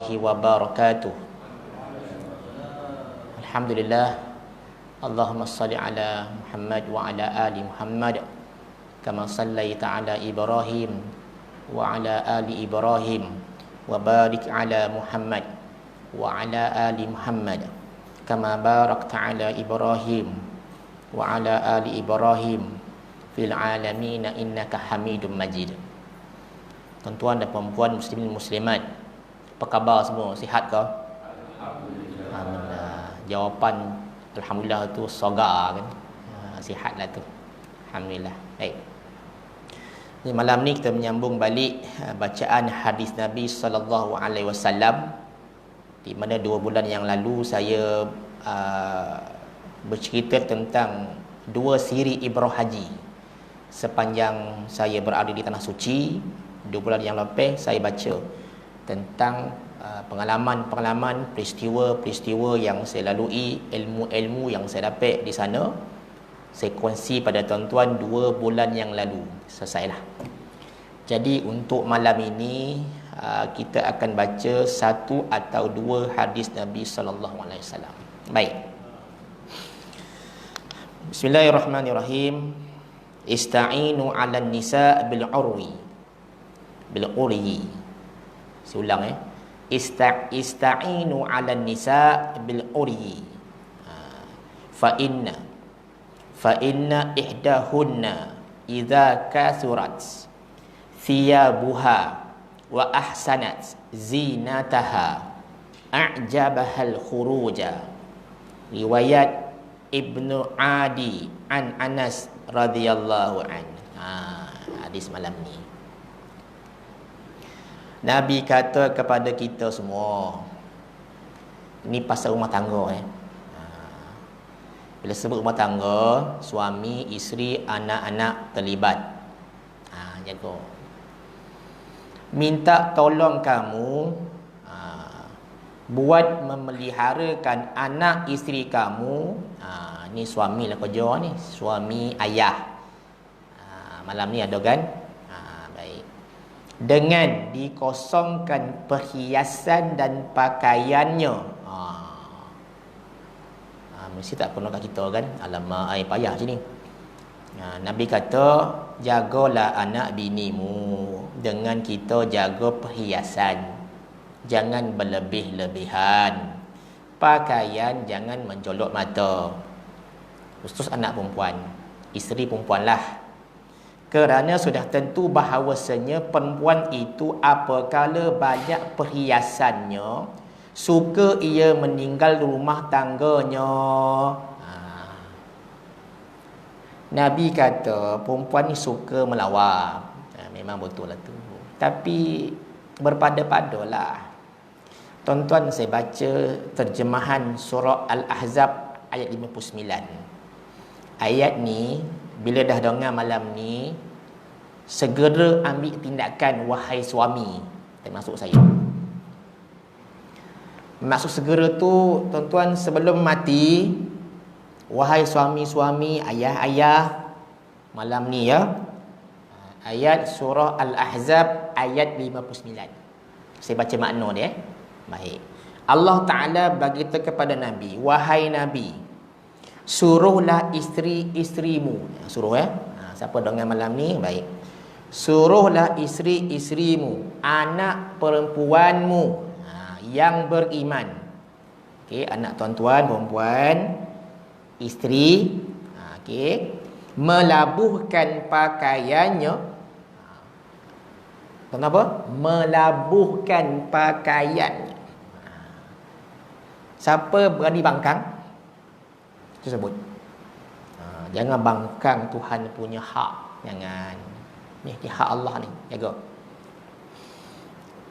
wabarakatuh. Alhamdulillah. Allahumma salli ala Muhammad wa ala ali Muhammad kama sallaita ala Ibrahim wa ala ali Ibrahim wa barik ala Muhammad wa ala ali Muhammad kama barakta ala Ibrahim wa ala ali Ibrahim fil alamin innaka Hamidum Majid. Tuan-tuan dan puan-puan, muslimin muslimat, apa khabar semua? Sihat ke? Alhamdulillah. Jawapan alhamdulillah tu sogar kan. Sihatlah tu. Alhamdulillah. Baik. Jadi malam ni kita menyambung balik bacaan hadis Nabi sallallahu alaihi wasallam, di mana 2 bulan yang lalu saya bercerita tentang 2 siri ibrah haji sepanjang saya berada di tanah suci. 2 bulan yang lepas saya baca tentang pengalaman-pengalaman, peristiwa-peristiwa yang saya lalui, ilmu-ilmu yang saya dapat di sana. Saya kongsi pada tuan-tuan 2 bulan yang lalu. Selesailah. Jadi untuk malam ini kita akan baca 1 atau 2 hadis Nabi sallallahu alaihi wasallam. Baik. Bismillahirrahmanirrahim. Ista'inu 'alan nisa' bil 'urwi. Bil 'uryi. Saya ulang Ista'inu 'alan nisa' bil 'uryi. Fa inna ihdahunna idza kasurat thiyabuha wa ahsanat zinataha a'jabahal khuruja. Riwayat Ibnu Adi an Anas radhiyallahu an. Hadis malam ni Nabi kata kepada kita semua, ini pasal rumah tangga Bila sebut rumah tangga, suami, isteri, anak-anak terlibat. Jaga. Minta tolong kamu buat memeliharakan anak isteri kamu. Ni suami lah kerja ni, suami ayah. Malam ni ada kan? Baik. Dengan dikosongkan perhiasan dan pakaiannya. Mesti tak pernah kat kita kan? Alamak, payah je ni. Nabi kata, jagalah anak binimu dengan kita jaga perhiasan. Jangan berlebih-lebihan. Pakaian jangan menjolok mata. Khusus anak perempuan, isteri perempuan lah. Kerana sudah tentu bahawasanya perempuan itu apabila banyak perhiasannya, suka ia meninggal rumah tangganya. Nabi kata perempuan ni suka melawak. Memang betul lah tu. Tapi berpada-padalah. Tuan-tuan, saya baca terjemahan surah Al-Ahzab ayat 59. Ayat ni, bila dah dengar malam ni, segera ambil tindakan wahai suami, termasuk saya. Maksud segera tu, tuan-tuan, sebelum mati, wahai suami-suami, ayah-ayah, malam ni ya, ayat surah Al-Ahzab ayat 59. Saya baca makna dia. Baik. Allah Ta'ala berkata kepada Nabi, wahai Nabi, suruhlah isteri-isterimu. Suruh siapa dengar malam ni? Baik. Suruhlah isteri-isterimu, anak perempuanmu yang beriman. Okey, anak tuan-tuan, perempuan, isteri, okey, melabuhkan pakaiannya. Kenapa? Melabuhkan pakaiannya. Siapa berani bangkang? Itu sebut. Jangan bangkang Tuhan punya hak. Jangan. Ni hak Allah ni. Jaga.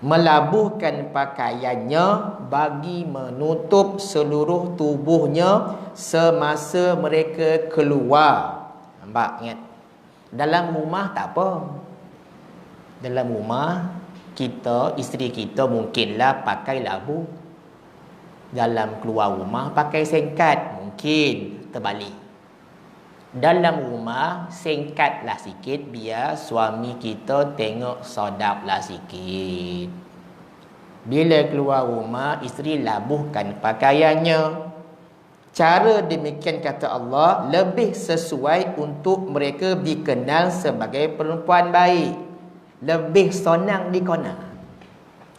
Melabuhkan pakaiannya bagi menutup seluruh tubuhnya semasa mereka keluar. Nampak? Ingat. Dalam rumah tak apa. Dalam rumah kita, isteri kita mungkinlah pakai labu. Dalam keluar rumah pakai singkat, mungkin terbalik. Dalam rumah singkatlah sikit biar suami kita tengok sedaplah sikit. Bila keluar rumah, isteri labuhkan pakaiannya. Cara demikian kata Allah lebih sesuai untuk mereka dikenal sebagai perempuan baik. Lebih senang dikona.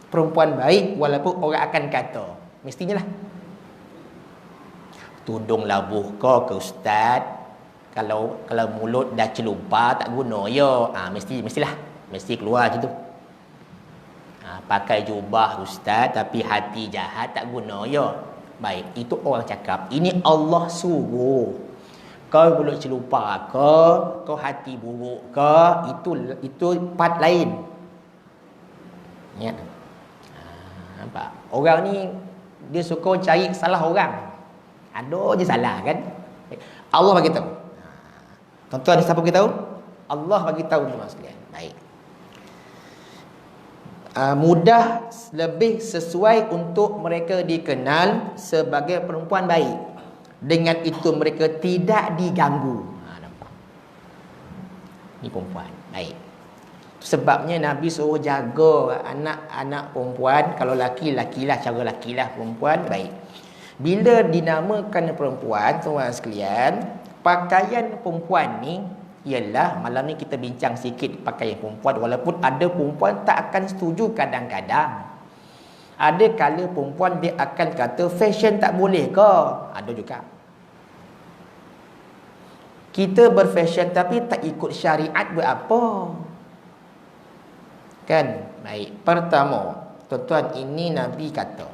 Perempuan baik walaupun orang akan kata. Mestinya lah. Tudung labuh kau ke ustaz. Kalau mulut dah celupa tak guna ya. Mestilah. Mesti keluar macam tu. Pakai jubah ustaz tapi hati jahat tak guna ya. Baik, itu orang cakap. Ini Allah suruh. Kau mulut celupa ke, kau hati buruk ke, itu part lain. Ya. Nampak? Orang ni dia suka cari salah orang. Ada je salah kan? Allah bagi tahu. Tuan-tuan siapa bagi tahu? Allah bagi tahu tuan sekalian. Baik. Mudah lebih sesuai untuk mereka dikenal sebagai perempuan baik. Dengan itu mereka tidak diganggu. Nampak? Ini perempuan baik. Sebabnya Nabi suruh jaga anak-anak perempuan. Kalau laki-laki lah, cara laki lah, perempuan baik. Bila dinamakan perempuan, tuan sekalian, pakaian perempuan ni ialah, malam ni kita bincang sikit pakaian perempuan. Walaupun ada perempuan tak akan setuju kadang-kadang. Ada kala perempuan dia akan kata fashion tak boleh ke? Ada juga. Kita berfashion tapi tak ikut syariat buat apa? Kan? Baik. Pertama, tuan-tuan, ini Nabi kata,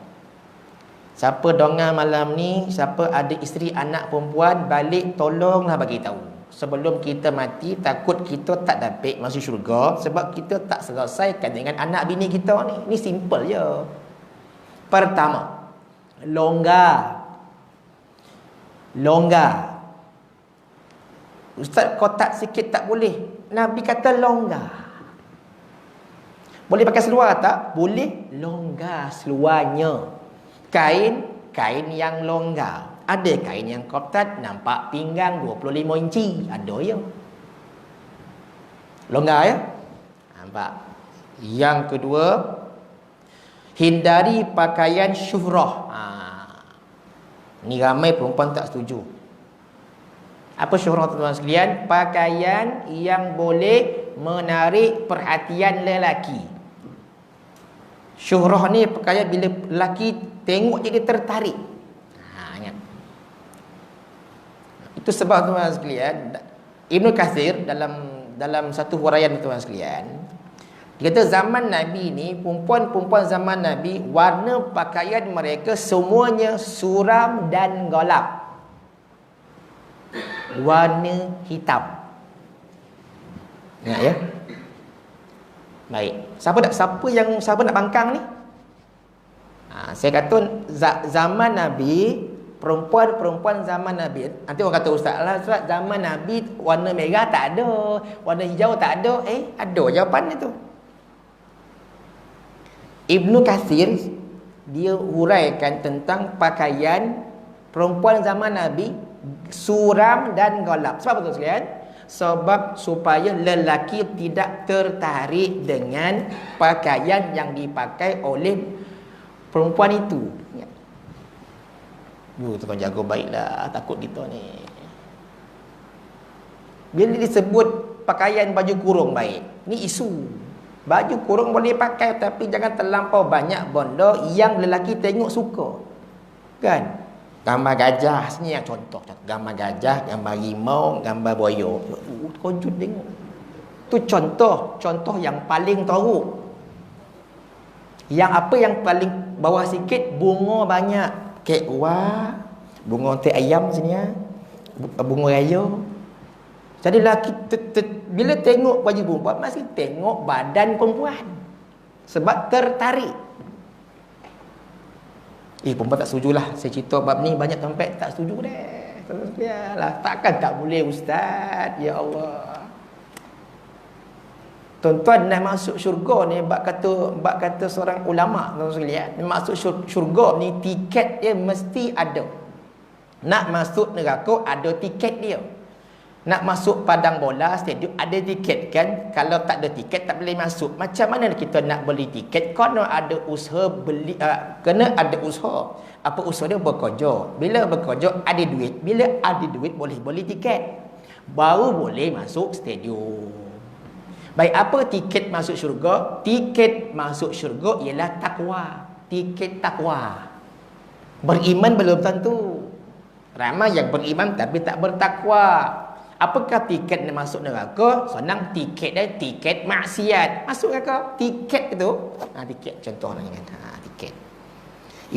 siapa dongar malam ni, siapa ada isteri anak perempuan, balik tolonglah bagi tahu. Sebelum kita mati, takut kita tak dapat masuk syurga sebab kita tak selesaikan dengan anak bini kita ni. Ni simple je. Pertama, longgar. Ustaz, kotak sikit tak boleh. Nabi kata longgar. Boleh pakai seluar tak? Boleh. Longgar seluarnya. Kain yang longgar. Ada kain yang ketat nampak pinggang 25 inci. Ada ya. Longgar ya. Nampak. Yang kedua, hindari pakaian syuhrah. Ni ramai perempuan tak setuju. Apa syuhrah tuan-tuan sekalian? Pakaian yang boleh menarik perhatian lelaki. Syuhrah ni pakaian bila lelaki tengok dia tertarik. Itu sebab tuan sekalian, Ibnu Katsir dalam satu huraian tuan sekalian, dia kata zaman Nabi ni, perempuan-perempuan zaman Nabi, warna pakaian mereka semuanya suram dan gelap. Warna hitam. Ingat ya? Baik. Siapa nak bangkang ni? Saya kata zaman Nabi, perempuan-perempuan zaman Nabi, nanti orang kata ustaz lah, zaman Nabi warna merah tak ada, warna hijau tak ada. Ada jawapan itu. Ibnu Katsir dia huraikan tentang pakaian perempuan zaman Nabi suram dan gelap. Sebab apa sekalian? Sebab supaya lelaki tidak tertarik dengan pakaian yang dipakai oleh perempuan itu. Tuan jaga baiklah, takut kita ni. Bila disebut pakaian baju kurung baik, ni isu. Baju kurung boleh pakai tapi jangan terlampau banyak benda yang lelaki tengok suka. Kan? Gambar gajah sini yang contoh. Gambar gajah, gambar rimau, gambar buaya. Kojut tengok. Tu contoh yang paling teruk. Yang apa yang paling bawah sikit, bunga banyak. Kek wah, bunga teh ayam sini ya. Bunga raya. Jadi lelaki bila tengok baju perempuan masih tengok badan perempuan. Sebab tertarik. Perempuan tak setujulah. Saya cerita bab ni banyak tempat tak setuju deh. Biarlah, takkan tak boleh ustaz. Ya Allah. Tuan-tuan nak masuk syurga ni bab kata seorang ulama, tuan-tuan sekalian, masuk syurga ni tiket dia mesti ada. Nak masuk neraka ada tiket dia. Nak masuk padang bola stadium ada tiket kan? Kalau tak ada tiket tak boleh masuk. Macam mana kita nak beli tiket? Kena ada usaha beli, kena ada usaha. Apa usaha dia? Bekerja. Bila bekerja ada duit. Bila ada duit boleh beli tiket. Baru boleh masuk stadium. Baik, apa tiket masuk syurga? Tiket masuk syurga ialah takwa. Tiket takwa. Beriman belum tentu. Ramai yang beriman tapi tak bertakwa. Apakah tiket nak masuk neraka? Senang, tiket dia tiket maksiat. Masuk neraka, tiket itu. Tiket contohnya kan. Tiket.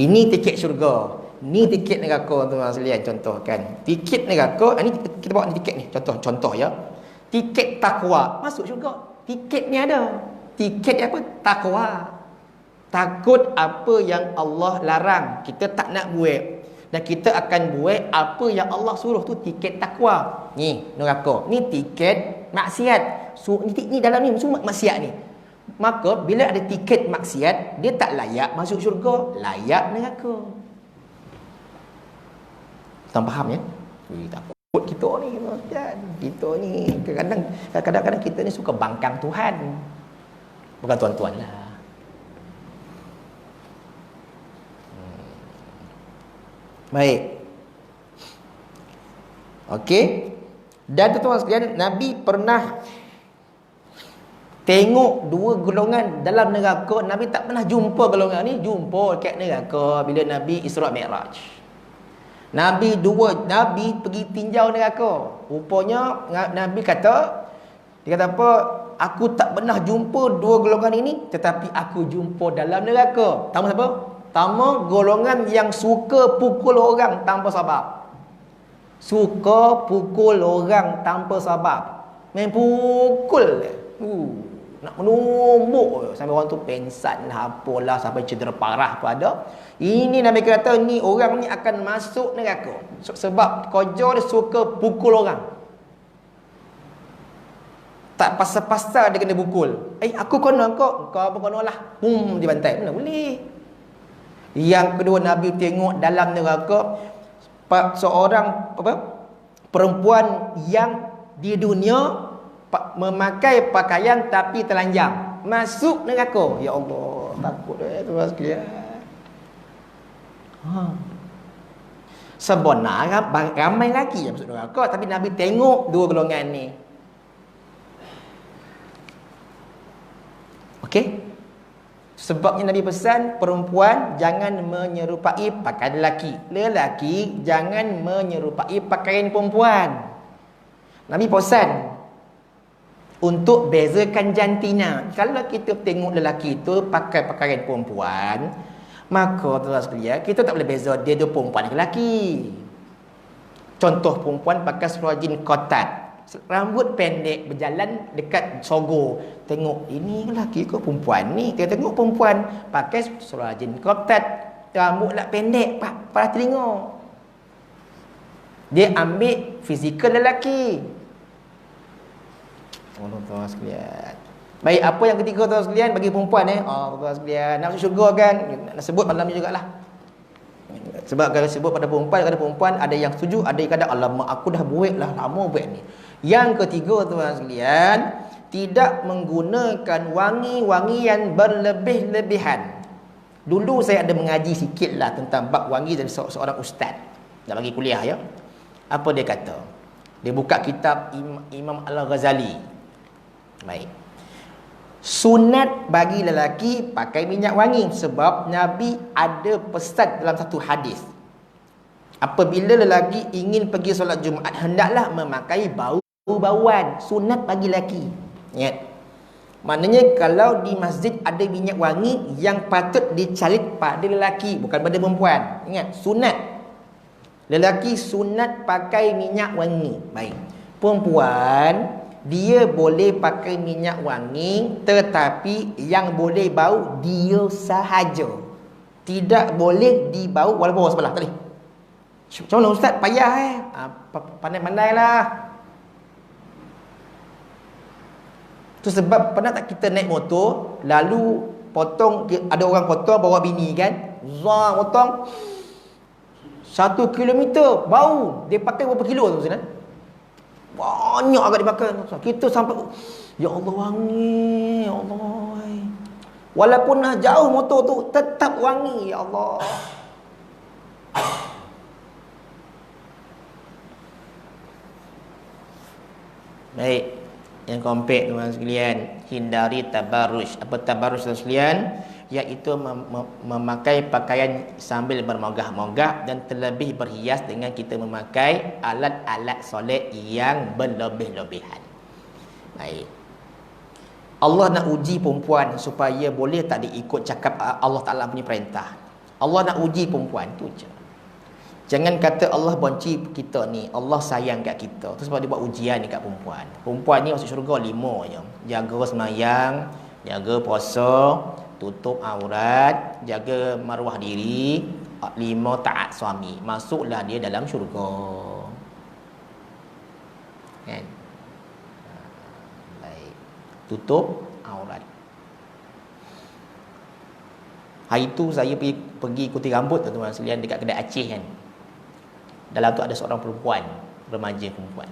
Ini tiket syurga. Ni tiket neraka tuan-tuan sekalian, contohkan. Tiket neraka, ni kita bawa ni tiket ni, contoh ya. Tiket takwa, masuk syurga. Tiket ni ada. Tiket apa? Takwa. Takut apa yang Allah larang, kita tak nak buat. Dan kita akan buat apa yang Allah suruh, tu tiket takwa. Ni neraka, ni tiket maksiat. Ni dalam ni semua maksiat ni. Maka bila ada tiket maksiat, dia tak layak masuk syurga, layak neraka. Tuan faham ya? Takut kita ni kan. Kita ni kadang-kadang kita ni suka bangkang Tuhan. Bukan tuan-tuan lah. Baik. Okey. Dan tuan-tuan sekalian, Nabi pernah tengok dua golongan dalam neraka. Nabi tak pernah jumpa golongan ni, jumpa kat neraka bila Nabi Isra Mi'raj. Nabi pergi tinjau neraka. Rupanya Nabi kata, dia kata apa? Aku tak pernah jumpa dua golongan ini, tetapi aku jumpa dalam neraka. Tahu siapa? Pertama, golongan yang suka pukul orang tanpa sebab. Suka pukul orang tanpa sebab. Main pukul. Nak menumbuk sampai orang tu pengsan lah, apalah, sampai cedera parah pun ada. Ini Nabi kata, ni orang ni akan masuk neraka. Sebab kerja dia suka pukul orang. Tak pasal-pasal dia kena pukul. Aku kena kau apa kena lah. Dibantai. Mana boleh. Yang kedua, Nabi tengok dalam neraka seorang perempuan yang di dunia memakai pakaian tapi telanjang, masuk neraka. Ya Allah, takut tuan sekalian. Sebenarnya ramai lagi yang masuk neraka, tapi Nabi tengok dua golongan ni. Okey? Sebabnya Nabi pesan perempuan jangan menyerupai pakaian lelaki. Lelaki jangan menyerupai pakaian perempuan. Nabi pesan untuk bezakan jantina. Kalau kita tengok lelaki itu pakai pakaian perempuan, maka tuan-tuan sekalian, kita tak boleh beza dia perempuan ke lelaki. Contoh, perempuan pakai seluar jeans kotak, rambut pendek, berjalan dekat sogo. Tengok, ini lelaki ke perempuan ni? Kita tengok perempuan pakai seluar jeans kotak, rambut lah pendek, pada telinga. Dia ambil fizikal lelaki. Tuan-tuan sekalian. Baik, apa yang ketiga tuan sekalian bagi perempuan tuan sekalian, nak masuk syurga kan, nak sebut malam ni jugalah. Sebab kalau sebut pada perempuan ada yang setuju, ada yang kata alamak aku dah buat lah, lama buat ni. Yang ketiga tuan sekalian, tidak menggunakan wangi-wangian berlebih-lebihan. Dulu saya ada mengaji sikit lah tentang bab wangi dari seorang ustaz. Nak bagi kuliah ya. Apa dia kata? Dia buka kitab Imam Al-Ghazali. Baik. Sunat bagi lelaki pakai minyak wangi, sebab Nabi ada pesan dalam satu hadis. Apabila lelaki ingin pergi solat Jumaat, hendaklah memakai bau-bauan. Sunat bagi lelaki. Ingat. Maknanya kalau di masjid ada minyak wangi yang patut dicalit pada lelaki, bukan pada perempuan. Ingat, sunat. Lelaki sunat pakai minyak wangi. Baik. Perempuan dia boleh pakai minyak wangi, tetapi yang boleh bau dia sahaja. Tidak boleh dibau walaupun orang sebelah. Tak boleh. Macam mana ustaz? Payah pandai-pandailah. Tu sebab pernah tak kita naik motor, lalu potong, ada orang potong bawa bini kan, potong 1 kilometer bau. Dia pakai berapa kilo tu Ustaz? Banyak agak dipakai. Kita sampai, ya Allah wangi, ya Allah. Walaupun dah jauh motor tu, tetap wangi, ya Allah. Baik, yang kompak tuan sekalian, hindari tabarruj. Apa tabarruj tuan sekalian? Iaitu memakai pakaian sambil bermogah-mogah dan terlebih berhias dengan kita memakai alat-alat solat yang berlebih-lebihan. Baik. Allah nak uji perempuan supaya boleh tak diikut cakap Allah Ta'ala punya perintah. Allah nak uji perempuan tu je. Jangan kata Allah benci kita ni, Allah sayang kat kita. Tu sebab dia buat ujian ni kat perempuan. Perempuan ni masuk syurga 5 je. Jaga sembahyang, jaga puasa, tutup aurat, jaga maruah diri, 5 taat suami. Masuklah dia dalam syurga. Kan? Baik. Tutup aurat. Hari tu saya pergi ikuti rambut tuan-tuan sekalian dekat kedai Aceh kan. Dalam tu ada seorang perempuan, remaja perempuan.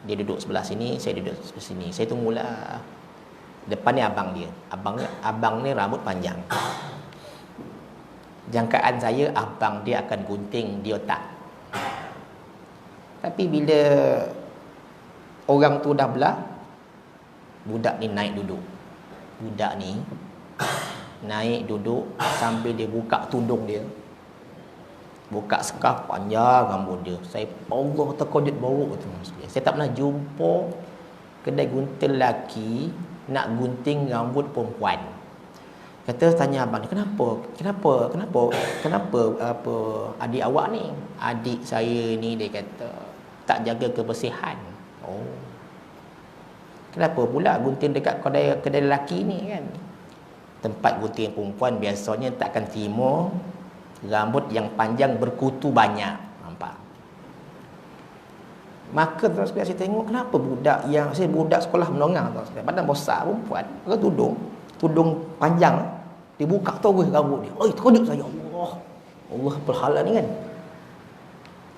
Dia duduk sebelah sini, saya duduk sebelah sini. Saya tunggulah. Depan ni abang dia. Abang ni rambut panjang. Jangkaan saya abang dia akan gunting di otak. Tapi bila orang tu dah belah, budak ni naik duduk. Budak ni naik duduk sambil dia buka tudung dia. Buka skarf panjang rambut dia. Saya Allah terkejut bau tu. Saya tak pernah jumpa kedai gunting lelaki nak gunting rambut perempuan. Kata tanya abang ni, kenapa apa adik awak ni? Adik saya ni dia kata tak jaga kebersihan. Oh. Kenapa pula gunting dekat kedai lelaki ni kan? Tempat gunting perempuan biasanya takkan terima rambut yang panjang berkutu banyak. Nampak? Maka terus saya tengok kenapa budak sekolah menengah tu, badan besar perempuan, pakai tudung panjang, dia buka terus rambut dia. Oi, terkejut saya, Allah berhala ni kan.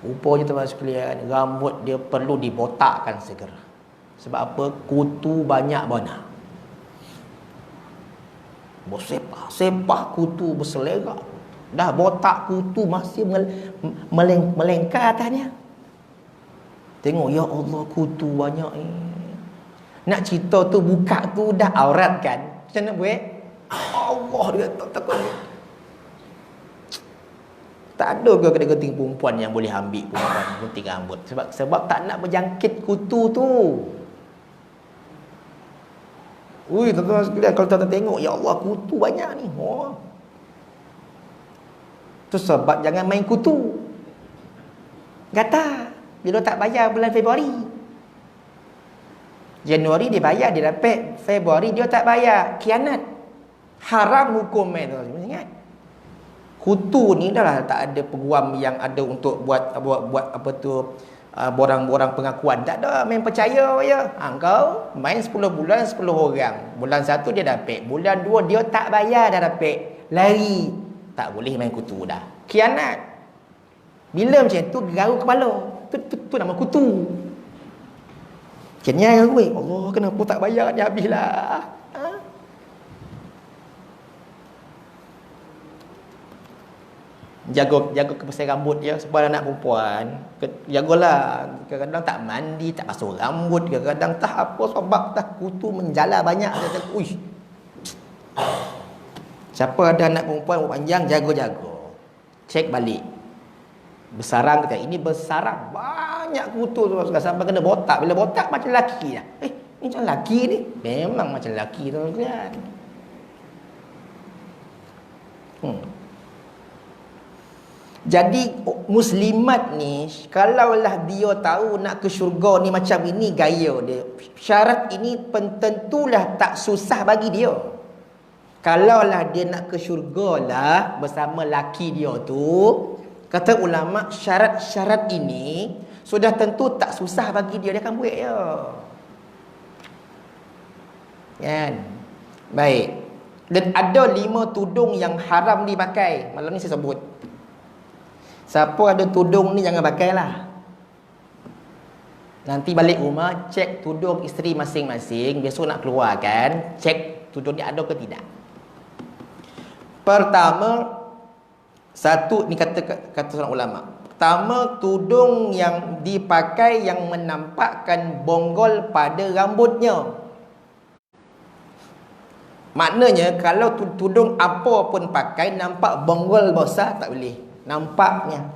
Rupanya teman sekalian, rambut dia perlu dibotakkan segera. Sebab apa? Kutu banyak benar. Bersepah kutu berselerak. Dah botak kutu masih melengkar atasnya. Tengok, ya Allah kutu banyak ni. Nak cerita tu buka tu dah aurat kan. Macam mana buat? Allah dia takut. Tak ada ke kedai gunting perempuan yang boleh ambil perempuan gunting rambut. Sebab tak nak berjangkit kutu tu. Ui, tuan-tuan sekalian, kalau tuan-tuan tengok, ya Allah kutu banyak ni. Tu sebab jangan main kutu. Gatal. Dia tak bayar bulan Februari. Januari dia bayar, dia dapat. Februari dia tak bayar. Khianat. Haram hukum tu. Ingat. Kutu ni dah lah tak ada peguam yang ada untuk buat apa tu, borang-borang pengakuan. Tak ada, main percaya je. Kau main 10 bulan 10 orang. Bulan 1 dia dapat. Bulan 2 dia tak bayar dah dapat. Lari. Tak boleh main kutu dah. Khianat. Bila macam tu garuk kepala. Tu nama kutu. Macamnya Allah kenapa tak bayar ni habislah. Jaga kebersihan rambut ya sebab anak perempuan. Jagalah. Kadang-kadang tak mandi, tak basuh rambut, kadang-kadang tak apa sebab tak kutu menjala banyak. Uish. Siapa ada anak perempuan panjang, jaga-jaga. Cek balik. Bersarang kita. Ini bersarang. Banyak kutu tu. Sampai kena botak. Bila botak macam lelaki dah. Ni macam lelaki ni. Memang macam lelaki tu kan. Jadi muslimat ni, kalaulah dia tahu nak ke syurga ni macam ini gaya dia. Syarat ini tentulah tak susah bagi dia. Kalaulah dia nak ke syurga lah bersama laki dia tu, kata ulama syarat-syarat ini sudah tentu tak susah bagi dia, dia akan buat ya. Kan? Baik. Dan ada 5 tudung yang haram dipakai. Malam ni saya sebut. Siapa ada tudung ni jangan pakailah. Nanti balik rumah, cek tudung isteri masing-masing. Besok nak keluar kan, cek tudung dia ada ke tidak. Pertama, satu ni kata seorang ulama. Pertama, tudung yang dipakai yang menampakkan bonggol pada rambutnya. Maknanya kalau tudung apa pun pakai nampak bonggol besar tak boleh. Nampaknya.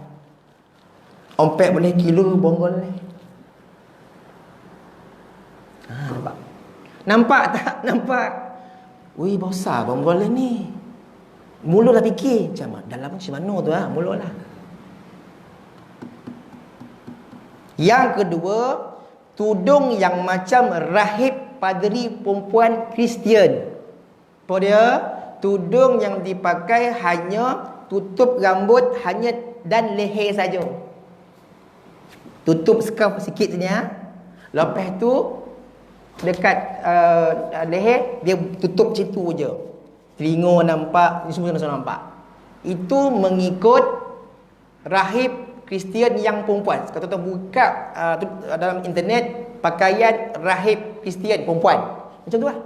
Ompek boleh kilo bonggol ni. Nampak. Nampak tak? Nampak. Wih, besar bonggol ni. Mulalah fikir macam dalam macam mana tu mulalah. Yang kedua, tudung yang macam rahib padri perempuan Kristian. Apa dia? Tudung yang dipakai hanya tutup rambut hanya dan leher saja. Tutup scarf sikit saja. Lepas tu dekat leher dia tutup macam tu je. Telinga nampak, semua nampak. Itu mengikut rahib Kristian yang perempuan. Kalau tuan buka dalam internet pakaian rahib Kristian perempuan. Macam tu lah.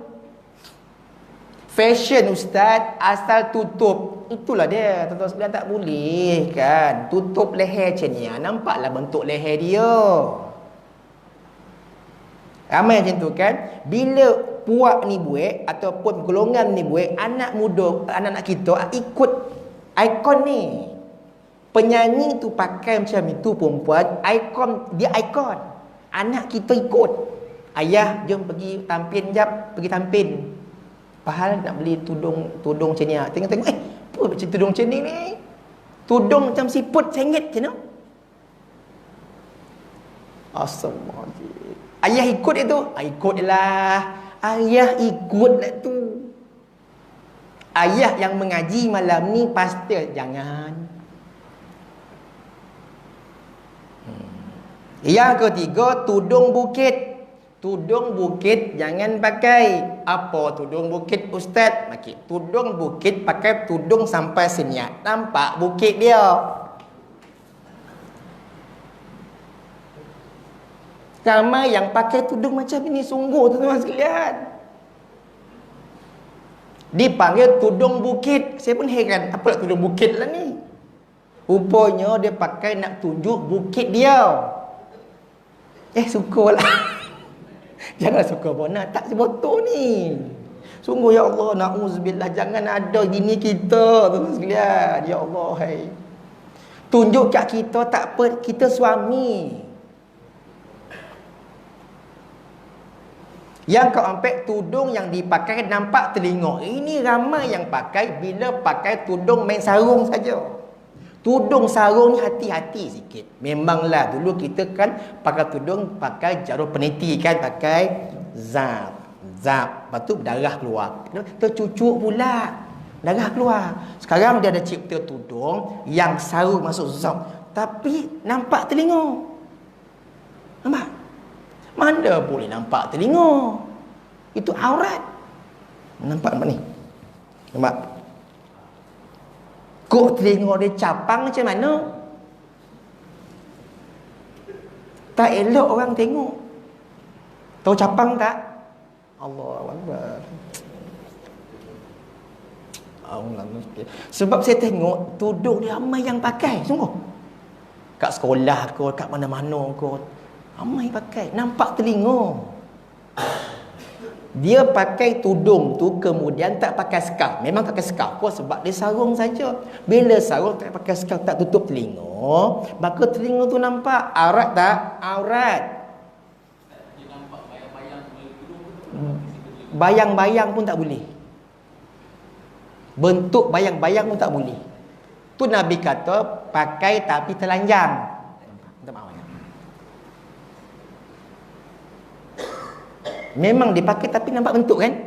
Fashion ustaz asal tutup. Itulah dia. Tuan-tuan sekalian tak boleh kan. Tutup leher macam ni. Nampaklah bentuk leher dia. Ramai macam tu kan. Bila puak ni buat ataupun golongan ni buat, anak muda, anak-anak kita ikut ikon ni. Penyanyi tu pakai macam itu perempuan, ikon dia ikon. Anak kita ikut. Ayah jom pergi tampin jap, pergi tampin. Padahal nak beli tudung macam ni. Tengok apa macam tudung macam ni. Tudung macam siput sengit macam tu. Astagfirullahaladzim. Ayah ikut itu. Ikutlah. Ayah ikutlah tu. Ayah yang mengaji malam ni pasti jangan. Yang ketiga, tudung bukit. Tudung bukit jangan pakai. Apa tudung bukit ustaz? Tudung bukit pakai tudung sampai senyap. Nampak bukit dia. Ramai yang pakai tudung macam ini, sungguh tuan-tuan sekalian. Dipanggil tudung bukit. Saya pun heran, apa nak tudung bukit lah ni? Rupanya dia pakai nak tunjuk bukit dia. Suka lah. Jangan suka bona, tak sebotol ni. Sungguh ya Allah, na'udzubillah, jangan ada gini kita tuan-tuan sekalian. Ya Allah, hai. Tunjuk kat kita tak apa, kita suami. Yang keempat, tudung yang dipakai nampak telinga. Ini ramai yang pakai bila pakai tudung main sarung saja. Tudung sarung ni hati-hati sikit. Memanglah dulu kita kan pakai tudung, pakai jarum peniti kan, pakai zap. Lepas tu darah keluar. Tercucuk pula. Darah keluar. Sekarang dia ada cipta tudung yang sarung masuk zap. Tapi nampak telinga. Nampak? Mana boleh nampak telinga? Itu aurat. Nampak ni? Nampak? Kok telinga dia capang macam mana? Tak elok orang tengok. Tahu capang tak? Allahu Akbar. Sebab saya tengok tudung dia ramai yang pakai. Sungguh. Kat sekolah kot, kat mana-mana kot, ramai pakai. Nampak telinga. Dia pakai tudung tu kemudian tak pakai scarf. Memang pakai scarf kok sebab dia sarung saja. Bila sarung tak pakai scarf, tak tutup telinga, maka telinga tu nampak. Aurat tak? Aurat. Dia nampak bayang-bayang tudung tu. Bayang-bayang pun tak boleh. Bentuk bayang-bayang pun tak boleh. Tu Nabi kata pakai tapi telanjang. Memang dipakai tapi nampak bentuk kan?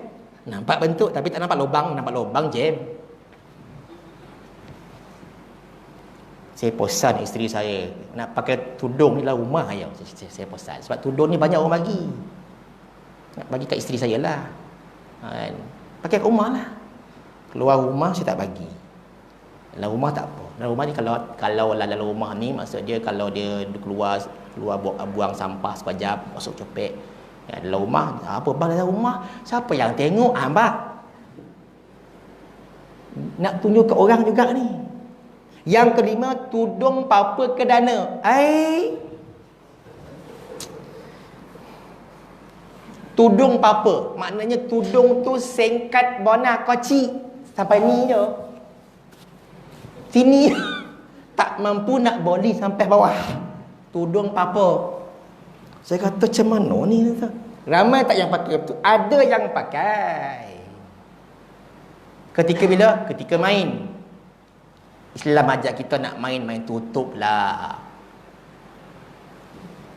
Nampak bentuk tapi tak nampak lubang. Nampak lubang jam. Saya posan isteri saya nak pakai tudung ni lah rumah saya. Saya posan sebab tudung ni banyak orang bagi. Nak bagi kat isteri saya lah. Pakai kat rumah lah. Keluar rumah saya tak bagi. Dalam rumah tak apa. Dalam rumah ni kalau dalam rumah ni maksud dia kalau dia keluar buang sampah sekejap masuk copek. Ya, dalam rumah apa bang dalam rumah? Siapa yang tengok bang? Nak tunjuk ke orang juga ni. Yang kelima, tudung papa ke dana. Tudung papa, maknanya tudung tu singkat bona koci sampai ni je. Sini tak mampu nak boli sampai bawah. Tudung papa. Saya kata macam mana ni? Ramai tak yang pakai tu? Ada yang pakai. Ketika bila? Ketika main. Islam ajak kita nak main tutup lah.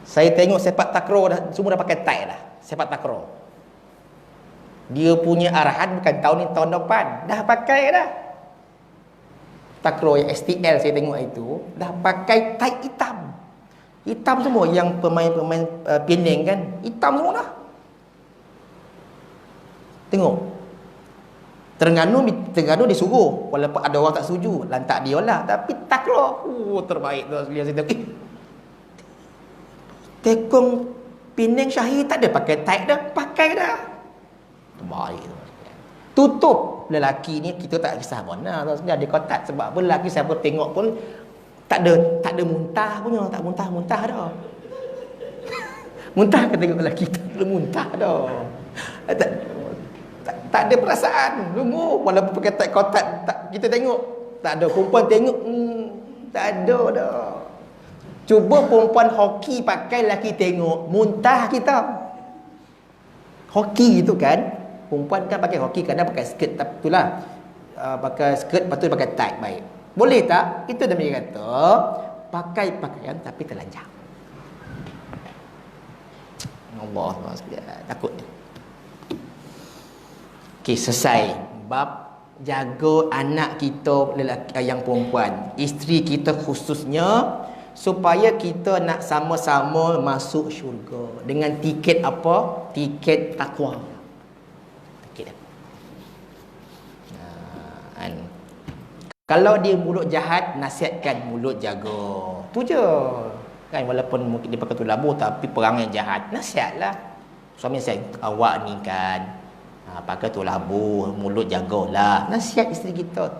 Saya tengok sepak takraw dah, semua dah pakai tie dah. Sepak takraw. Dia punya arahan bukan tahun ni, tahun depan. Dah pakai dah. Takraw yang STL saya tengok itu, dah pakai tie hitam. Hitam semua yang pemain-pemain Penang kan. Hitam semua dah. Tengok. Terengganu disuruh walaupun ada orang tak setuju, lantak dia lah, tapi takraw terbaik tu sekalian. Saya tengok tekong Penang Syahir tak ada pakai tag dah, pakai dah terbaik tu. Tutup lelaki ni kita tak kisah mana dia ada kotak, sebab apa lelaki siapa tengok pun tak ada muntah punya, tak muntah dah. Muntah ke tengok lelaki tak ada muntah dah. Tak ada perasaan. Walaupun pakai tag kotak kita tengok, tak ada. Perempuan tengok tak ada dah. Cuba perempuan hoki pakai, lelaki tengok, muntah kita. Hoki itu kan, perempuan kan pakai hoki kadang pakai skirt, tapi itulah pakai skirt lepas tu pakai tag, baik. Boleh tak? Itu dia kata pakai pakaian tapi telanjang. Allah takut. Okey, selesai bab jaga anak kita lelaki yang perempuan, isteri kita khususnya, supaya kita nak sama-sama masuk syurga dengan tiket apa? Tiket takwa. Tiket. Kalau dia mulut jahat, nasihatkan mulut jaga. Tu je. Kan walaupun mungkin dia pakai tu labu tapi perangai jahat, nasihatlah. Suami saya, awak ni kan pakai tu labu, mulut jagalah. Nasihat isteri kita.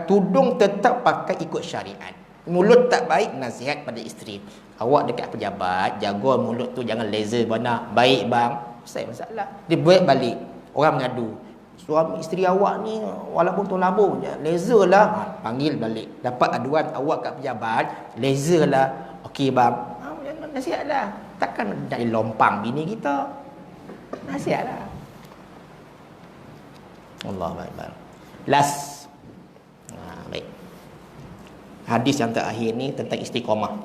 Tudung tetap pakai ikut syariat. Mulut tak baik, nasihat pada isteri. Awak dekat pejabat, jaga mulut tu, jangan laser mana. Baik bang, saya masalah. Dia buat balik. Orang mengadu. Suami isteri awak ni walaupun tu labu, laser lah. Panggil balik. Dapat aduan awak kat pejabat, laser lah. Okey bang, nasihatlah. Takkan dari lompang bini kita. Nasihatlah. Allah Akbar. Last. Baik. Hadis yang terakhir ni tentang istiqamah.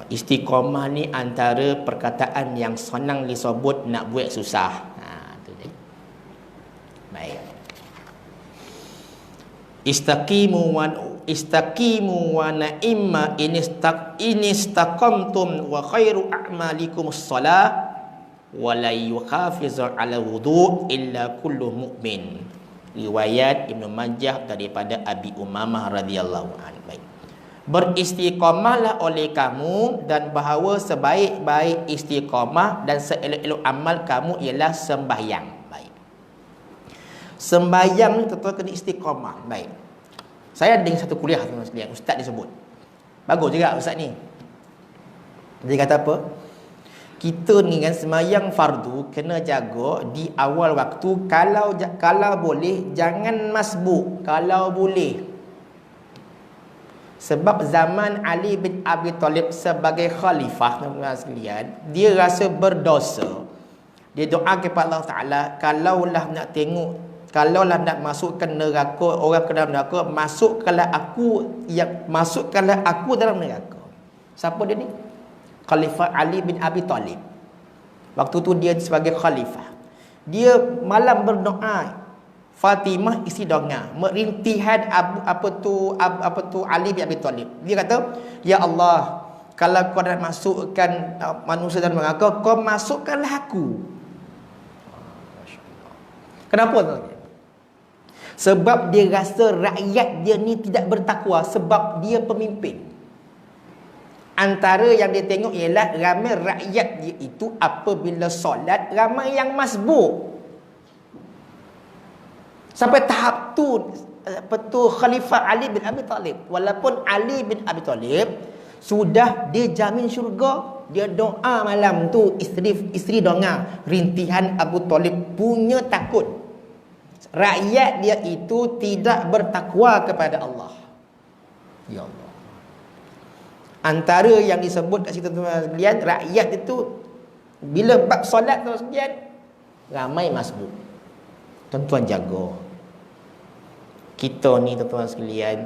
Istiqamah ni antara perkataan yang senang disebut, nak buat susah. Tu dia. Baik. Istaqimu wa na'imma inistaqamtum wa khairu a'malikum as-salah wa la yukhafizu ala wudu' illa kullu mu'min. Riwayat Ibnu Majah daripada Abi Umamah radhiyallahu anhu. Baik. Beristiqamahlah oleh kamu, dan bahawa sebaik-baik istiqamah dan seelok-elok amal kamu ialah sembahyang. Baik. Sembahyang ni tentu kena istiqamah. Baik. Saya ada satu kuliah tuan-tuan sekalian, ustaz disebut. Bagus juga ustaz ni. Dia kata apa? Kita ni kan sembahyang fardu kena jaga di awal waktu. Kalau boleh jangan masbuk, kalau boleh. Sebab zaman Ali bin Abi Thalib sebagai khalifah, tuan-tuan sekalian, dia rasa berdosa. Dia doa kepada Allah Taala, kalaulah nak masukkan neraka, orang ke dalam neraka, masukkanlah aku dalam neraka. Siapa dia ni? Khalifah Ali bin Abi Thalib. Waktu tu dia sebagai khalifah. Dia malam berdoa. Fatimah isi doa, merintihan apa tu Ali bin Abi Thalib. Dia kata, ya Allah, kalau kau nak masukkan manusia dalam neraka, kau masukkanlah aku. Kenapa tu? Sebab dia rasa rakyat dia ni tidak bertakwa sebab dia pemimpin. Antara yang dia tengok ialah ramai rakyat dia itu apabila solat ramai yang masbuk. Sampai tahap tu Khalifah Ali bin Abi Talib, walaupun Ali bin Abi Talib sudah dia jamin syurga, dia doa malam tu, isteri doa, rintihan Abu Talib punya takut rakyat dia itu tidak bertakwa kepada Allah. Ya Allah. Antara yang disebut kat situ tuan-tuan sekalian, rakyat itu bila bab solat tuan sekalian ramai masbuk. Tuan-tuan jaga. Kita ni tuan-tuan sekalian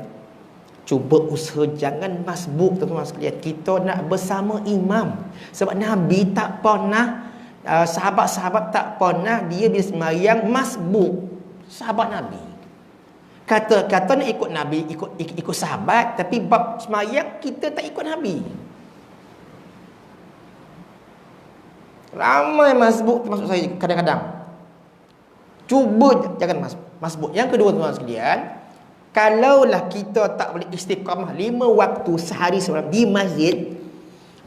cuba usaha jangan masbuk tuan-tuan sekalian. Kita nak bersama imam. Sebab Nabi tak pernah sahabat-sahabat tak pernah dia bila sembahyang masbuk. Sahabat Nabi kata nak ikut Nabi, ikut sahabat, tapi bab sembahyang kita tak ikut Nabi. Ramai masbuk termasuk saya kadang-kadang. Cuba jangan masbuk. Yang kedua tuan-tuan sekalian, kalaulah kita tak boleh istiqamah 5 waktu sehari semalam di masjid,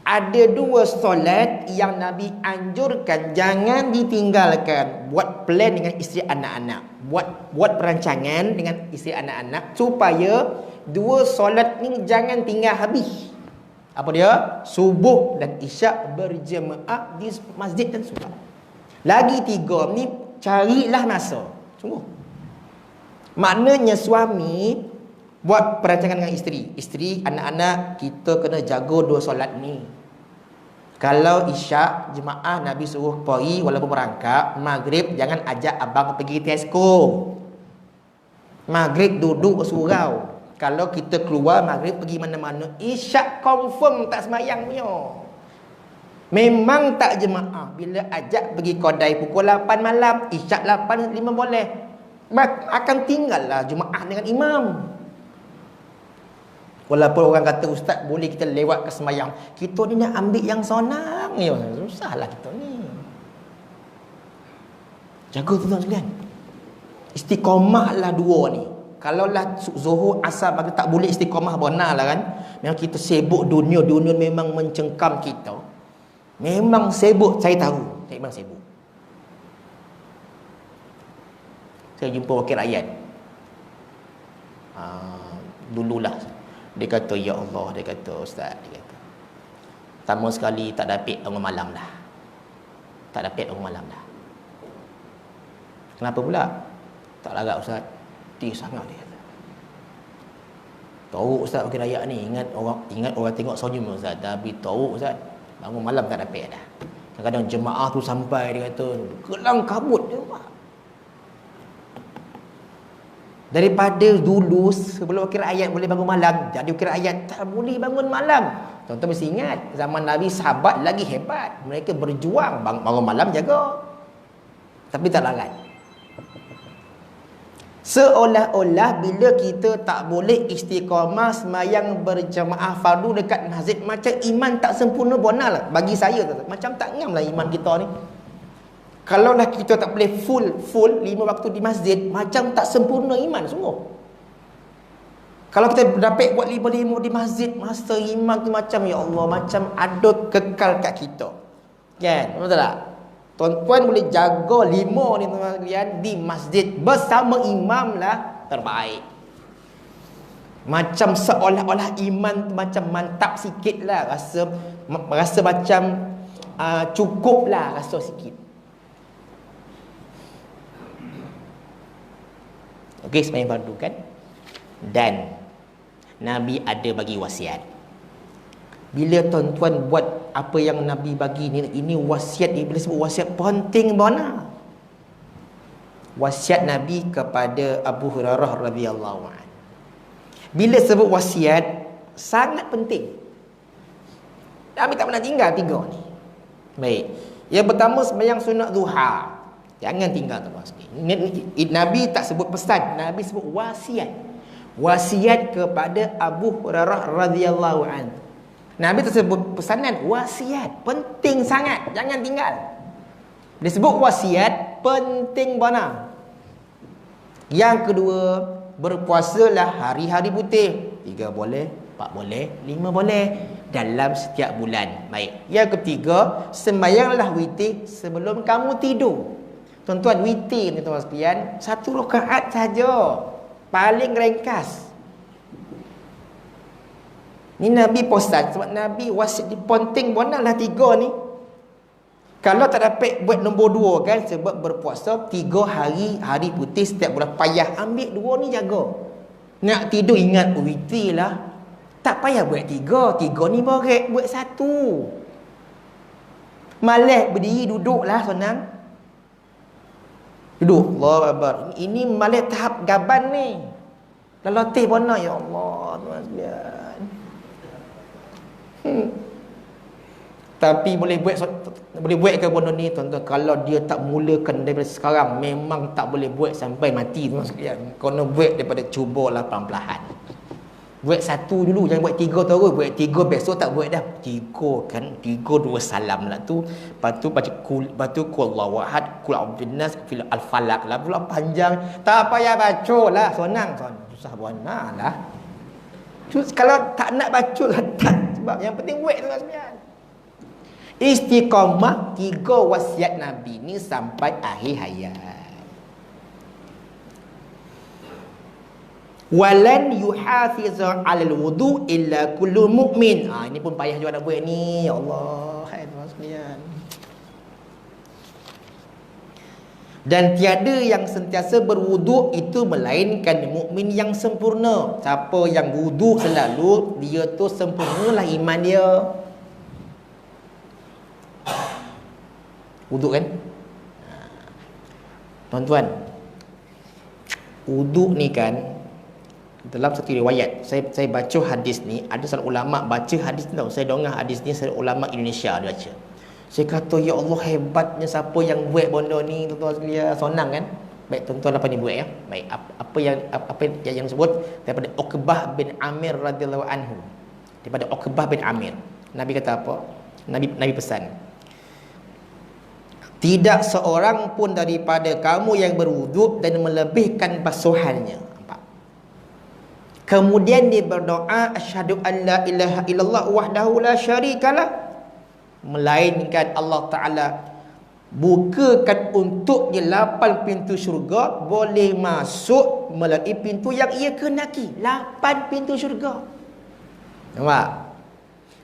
ada 2 solat yang Nabi anjurkan jangan ditinggalkan. Buat plan dengan isteri anak-anak, buat perancangan dengan isteri anak-anak supaya 2 solat ni jangan tinggal habis. Apa dia? Subuh dan isyak berjemaah di masjid dan solat. Lagi 3 ni carilah masa. Sungguh. Maknanya suami buat perancangan dengan isteri, anak-anak, kita kena jaga 2 solat ni. Kalau isyak jemaah Nabi suruh pergi walaupun berangkap. Maghrib jangan ajak abang pergi Tesco. Maghrib duduk surau. Kalau kita keluar maghrib pergi mana-mana, isyak confirm tak semayang punya. Memang tak jemaah. Bila ajak pergi Kodai pukul 8 malam, isyak 8.5 boleh. Akan tinggallah jemaah dengan imam. Walaupun orang kata ustaz boleh kita lewat ke semayang, kita ni nak ambil yang sonang ni, susahlah kita ni. Jaga tuan-tuan sekalian. Istiqamahlah 2 ni. Kalau lah zuhur asar bagi tak boleh istiqamah benar lah kan. Memang kita sibuk dunia memang mencengkam kita. Memang sibuk, saya tahu. Saya memang sibuk. Saya jumpa wakil rakyat. Dululah dia kata, ya Allah, dia kata, ustaz, dia kata, pertama sekali tak dapat bangun malam dah. Tak dapat bangun malam dah. Kenapa pula? Tak lagak ustaz. Tinggi sangat dia kata. Tahu ustaz wakil rakyat ni, ingat orang tengok senyum ustaz, tapi tahu ustaz bangun malam tak dapat dah. Kadang-kadang jemaah tu sampai dia kata kelang kabut dia buat. Daripada dulu sebelum wakil rakyat boleh bangun malam, jadi wakil rakyat tak boleh bangun malam. Tuan-tuan mesti ingat, zaman Nabi sahabat lagi hebat. Mereka berjuang bangun malam jaga. Tapi tak larat. Seolah-olah bila kita tak boleh istiqamah semayang berjamaah fardu dekat masjid, macam iman tak sempurna bonal. Bagi saya macam tak ngam lah iman kita ni. Kalaulah kita tak boleh full 5 waktu di masjid, macam tak sempurna iman sungguh. Kalau kita dapat buat 5 di masjid, masa iman tu macam ya Allah, macam ada kekal kat kita. Kan? Betul tak? Tuan-tuan boleh jaga 5 ni tuan-tuan sekalian di masjid bersama imam lah terbaik. Macam seolah-olah iman tu macam mantap sikit lah, rasa macam cukup lah, rasa sikit. Okey, sembahyang fardu kan? Dan Nabi ada bagi wasiat. Bila tuan-tuan buat apa yang Nabi bagi ni, ini wasiat ni, bila sebut wasiat penting benar. Wasiat Nabi kepada Abu Hurairah radhiyallahu anhu. Bila sebut wasiat sangat penting. Nabi tak pernah tinggal 3 ni. Baik. Yang pertama sembahyang sunat duha. Jangan tinggal tuan-tuan sekalian. Nabi tak sebut pesan, Nabi sebut wasiat. Wasiat kepada Abu Hurairah radhiyallahu anhu. Nabi tak sebut pesanan, wasiat. Penting sangat, jangan tinggal. Dia sebut wasiat, penting benar. Yang kedua, berpuasalah hari-hari putih. 3 boleh, 4 boleh, 5 boleh dalam setiap bulan. Baik. Yang ketiga, sembahyanglah witir sebelum kamu tidur. Tuan-tuan, witir ni tuan-tuan sekalian, 1 rakaat saja. Paling ringkas. Ni Nabi pesan sebab Nabi wasiat di penting bonaklah 3 ni. Kalau tak dapat buat nombor 2 kan, sebab berpuasa 3 hari putih setiap bulan, payah ambil 2 ni jaga. Nak tidur ingat witir lah. Tak payah buat 3 ni borek, buat 1. Malas berdiri, duduklah senang. Duduk, Allahu Akbar. Ini malas tahap gaban ni. Latih bona, ya Allah, tuan sekalian. Tapi boleh buat ke benda ni tuan-tuan, kalau dia tak mulakan daripada sekarang, memang tak boleh buat sampai mati tuan sekalian. Kena buat daripada cubalah perlahan-lahan. Buat 1 dulu, jangan buat 3 terus. Buat 3 besok tak buat dah. 3 kan, 3 2 salam lah tu. Lepas tu baca kul Allahu ahad, kul a'udzubinas fil al-falaq lah pula panjang. Tak payah baca lah, senang. Susah benar lah. Kalau tak nak baca lah tak. Sebab yang penting buat tu sekalian. Istiqamah 3 wasiat Nabi ni sampai akhir hayat. Walan yuhafizu 'alal wudu illa kullu mu'min. Ini pun payah juga nak buat ni. Ya Allah, hai tuan sekalian. Dan tiada yang sentiasa berwuduk itu melainkan mukmin yang sempurna. Siapa yang wuduk selalu, dia tu sempurnalah iman dia. Wuduk kan? Tuan-tuan, wuduk ni kan, dalam satu riwayat, saya baca hadis ni, ada seorang ulama baca hadis ni tau. Saya dengar hadis ni, seorang ulama Indonesia dia baca. Saya kata, ya Allah, hebatnya siapa yang buat benda ni, tuan-tuan sekalian. Senang kan? Baik, tuan-tuan apa ni buat ya? Baik, apa yang disebut daripada Uqbah bin Amir radhiyallahu anhu. Daripada Uqbah bin Amir. Nabi kata apa? Nabi pesan, tidak seorang pun daripada kamu yang berwuduk dan melebihkan basuhannya. Kemudian dia berdoa, asyhadu an la ilaha illallah wahdahu la syarikalah, melainkan Allah Ta'ala bukakan untuknya 8 pintu syurga, boleh masuk melalui pintu yang ia kenaki. 8 pintu syurga. Nampak?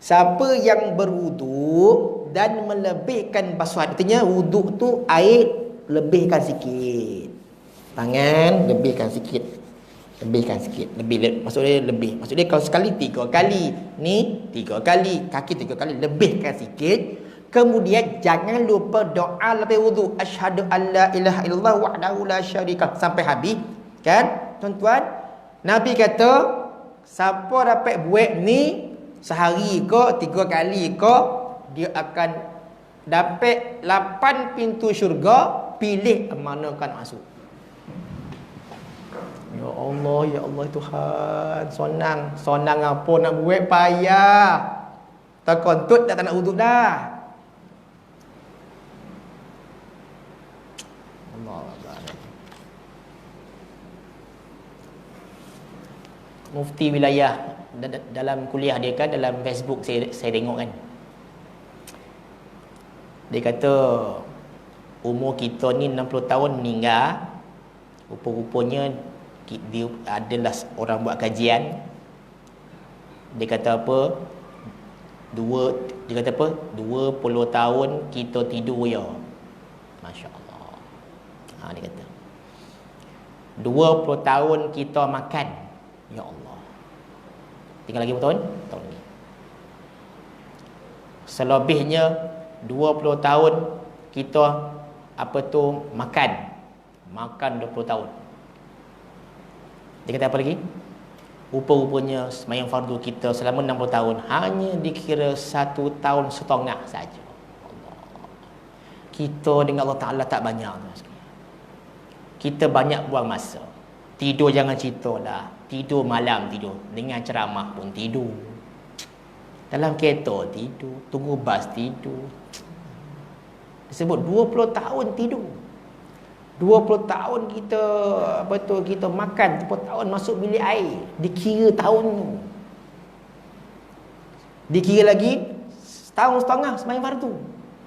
Siapa yang berwuduk dan melebihkan basuhan, artinya wuduk tu air lebihkan sikit, tangan lebihkan sikit, maksudnya lebih. Maksudnya kalau sekali 3 kali, ni 3 kali, kaki 3 kali, lebihkan sikit. Kemudian jangan lupa doa lepas wudu, asyhadu an la ilaha illallah wahdahu la syarika, sampai habis. Kan tuan-tuan, Nabi kata siapa dapat buat ni sehari ke 3 kali ke, dia akan dapat 8 pintu syurga, pilih manakah nak masuk. Ya Allah Tuhan, senang apa nak buat, payah. Tak kontut dah, tak nak wuduk dah. Mufti wilayah dalam kuliah dia kan, dalam Facebook saya tengok kan, dia kata umur kita ni 60 tahun meninggal, rupa-rupanya dia adalah orang buat kajian. Dia kata apa? 20 tahun kita tidur ya. Masya-Allah. Dia kata 20 tahun kita makan. Ya Allah. Tinggal lagi berapa tahun? Tahun lagi. Selebihnya 20 tahun kita makan 20 tahun. Dia kata apa lagi? Rupa-rupanya sembahyang fardu kita selama 60 tahun hanya dikira 1 tahun setengah saja. Allah. Kita dengan Allah Ta'ala tak banyak. Kita banyak buang masa. Tidur jangan cerita lah. Tidur malam tidur. Dengan ceramah pun tidur. Dalam kereta tidur. Tunggu bas tidur. Disebut 20 tahun tidur. 20 tahun kita kita makan, 20 tahun masuk bilik air, dikira tahun tu. Dikira lagi setahun setengah sembahyang fardu.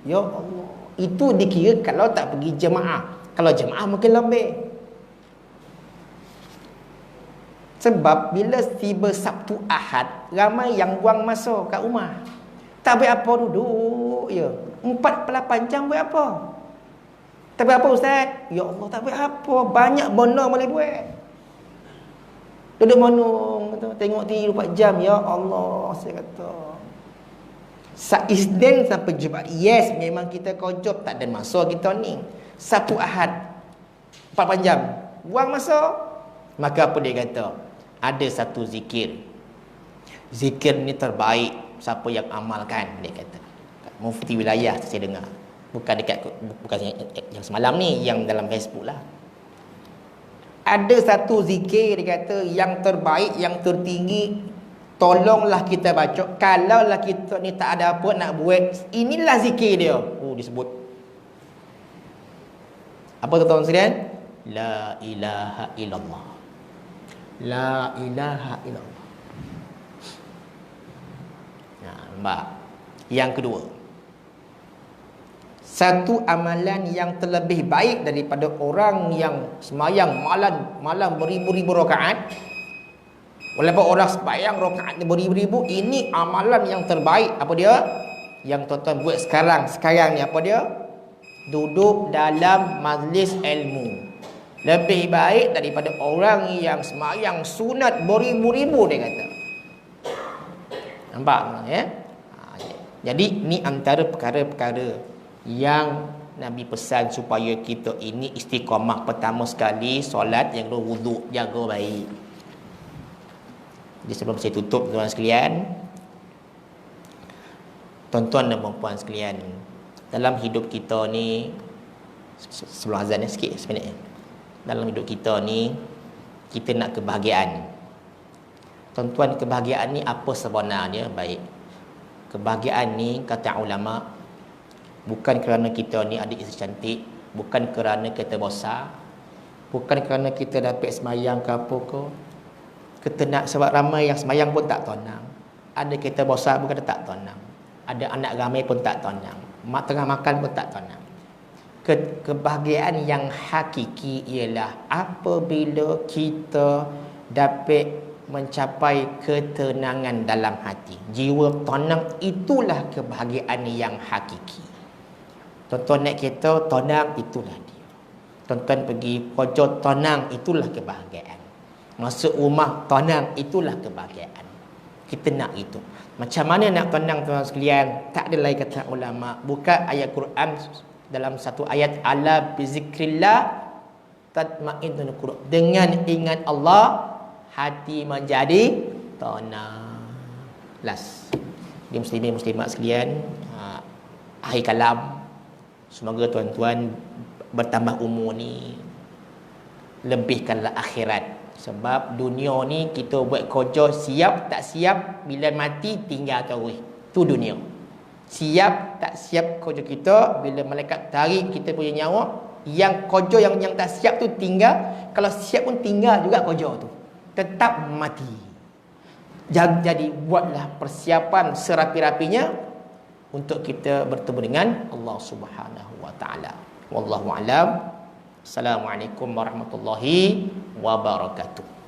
Ya Allah, itu dikira kalau tak pergi jemaah. Kalau jemaah mungkin lebih. Sebab bila tiba Sabtu Ahad, ramai yang buang masa kat rumah. Tak buat apa, duduk je. 48 jam buat apa? Tak buat apa ustaz? Ya Allah, tak buat apa. Banyak benda boleh buat. Duduk monong, tengok TV 24 jam. Ya Allah, saya kata. Isnin sampai Jumaat, yes, memang kita kojop, tak ada masa kita ni. Sabtu Ahad 48 jam buang masa. Maka apa dia kata? Ada satu zikir. Zikir ni terbaik siapa yang amalkan, dia kata. Mufti wilayah saya dengar. Bukan yang semalam ni, yang dalam Facebook lah. Ada satu zikir dia kata yang terbaik, yang tertinggi, tolonglah kita baca. Kalaulah kita ni tak ada apa nak buat, inilah zikir dia. Oh, disebut. Apa tuan-tuan sekalian? La ilaha illallah. La ilaha illallah. Nah, nampak? Yang kedua, satu amalan yang terlebih baik daripada orang yang semayang malam beribu-ribu rakaat. Walaupun orang semayang rakaat beribu-ribu, ini amalan yang terbaik. Apa dia? Yang tuan-tuan buat sekarang ni apa dia? Duduk dalam majlis ilmu. Lebih baik daripada orang yang semayang sunat beribu-ribu, dia kata. Nampak ya? Jadi ni antara perkara-perkara yang Nabi pesan supaya kita ini istiqamah. Pertama sekali, solat, yang kedua wuduk, jaga baik. Jadi sebelum saya tutup, tuan-tuan sekalian, tuan-tuan dan puan-puan sekalian, dalam hidup kita ni, sebelum azan ni sikit seminit, dalam hidup kita ni, kita nak kebahagiaan. Tuan-tuan, kebahagiaan ni apa sebenarnya? Baik, kebahagiaan ni kata ulama, bukan kerana kita ni ada isteri cantik, bukan kerana kita besar, bukan kerana kita dapat semayang ke apa ke. Kita nak, sebab ramai yang semayang pun tak tonang. Ada kita besar bukan tak tonang. Ada anak ramai pun tak tonang. Mak tengah makan pun tak tonang. Kebahagiaan yang hakiki ialah apabila kita dapat mencapai ketenangan dalam hati. Jiwa tenang, itulah kebahagiaan yang hakiki. Tuan-tuan naik kereta, tenang, itulah dia. Tuan-tuan pergi kerja, tenang, itulah kebahagiaan. Masuk rumah, tenang, itulah kebahagiaan. Kita nak itu. Macam mana nak tenang, tuan-tuan sekalian? Tak ada lain kata ulama. Buka ayat Quran dalam satu ayat, ala bizikrillah tatma'innul qulub. Dengan ingat Allah, hati menjadi tenang. Last. Di muslimin muslimat sekalian, akhir kalam, semoga tuan-tuan bertambah umur ni, lebihkanlah akhirat. Sebab dunia ni kita buat kerja, siap tak siap, bila mati tinggal terus. Tu dunia. Siap tak siap kerja kita, bila malaikat tarik kita punya nyawa, yang kerja yang tak siap tu tinggal. Kalau siap pun tinggal juga kerja tu, tetap mati. Jadi buatlah persiapan serapi-rapinya untuk kita bertemu dengan Allah Subhanahu wa taala. Wallahu a'lam. Assalamualaikum warahmatullahi wabarakatuh.